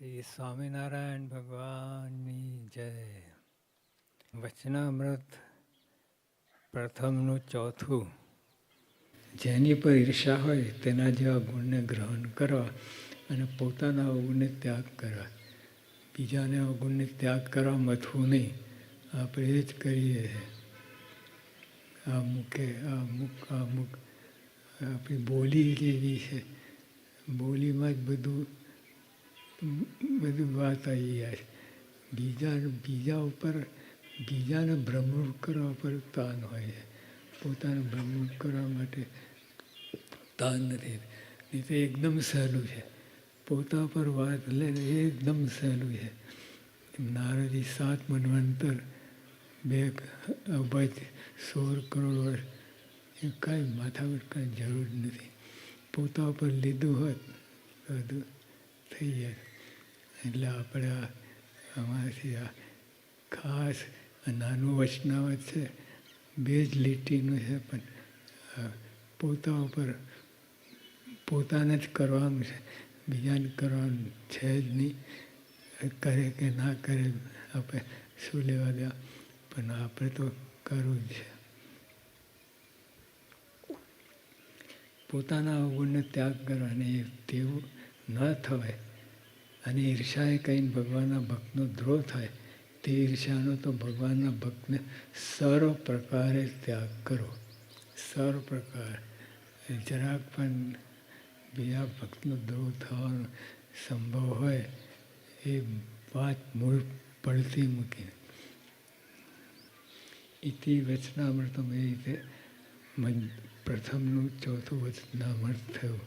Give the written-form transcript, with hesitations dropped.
શ્રી સ્વામિનારાયણ ભગવાનની જય. વચનામૃત પ્રથમનું ચોથું. જેની પર ઈર્ષા હોય તેના જેવા ગુણને ગ્રહણ કરવા અને પોતાના અવગુણને ત્યાગ કરવા. બીજાને અવગુણને ત્યાગ કરવા મથવું નહીં. આપણે એ જ કરીએ. અમુક આપણી બોલી જેવી છે. બોલીમાં જ બધું વાત આવી જાય છે. બીજાને ભ્રમરૂપ કરવા પર તાન હોય છે. પોતાને ભ્રમરૂપ કરવા માટે તાન નથી. નહીં તો એકદમ સહેલું છે. પોતા પર વાત લે એ એકદમ સહેલું છે. નારદી 7 મન્વંતર 2 અબજ 16 કરોડ વર્ષ એ કાંઈ માથાકૂટ કાંઈ જરૂર નથી. પોતા ઉપર લીધું હોત બધું થઈ જાય. એટલે આપણે આમાંથી ખાસ નાનું વચનામૃત છે. 2 જ લીટીનું છે, પણ પોતા ઉપર પોતાને જ કરવાનું છે. બીજાને કરવાનું છે જ નહીં. કરે કે ના કરે આપણે શું લેવા દેવા, પણ આપણે તો કરવું જ છે. પોતાના અવગુણને ત્યાગ કરવાની તેવું ન થવાય. અને ઈર્ષાએ કહીને ભગવાનના ભક્તનો દ્રોહ થાય. તે ઈર્ષાનો તો ભગવાનના ભક્તને સર્વ પ્રકારે ત્યાગ કરો. સર્વ પ્રકાર જરાક પણ બીજા ભક્તનો દ્રોહ થવાનો સંભવ હોય એ વાત મૂળ પડતી મૂકી. ઇતિ વચનામૃતમ એ રીતે પ્રથમનું ચોથું વચનામૃત થયું.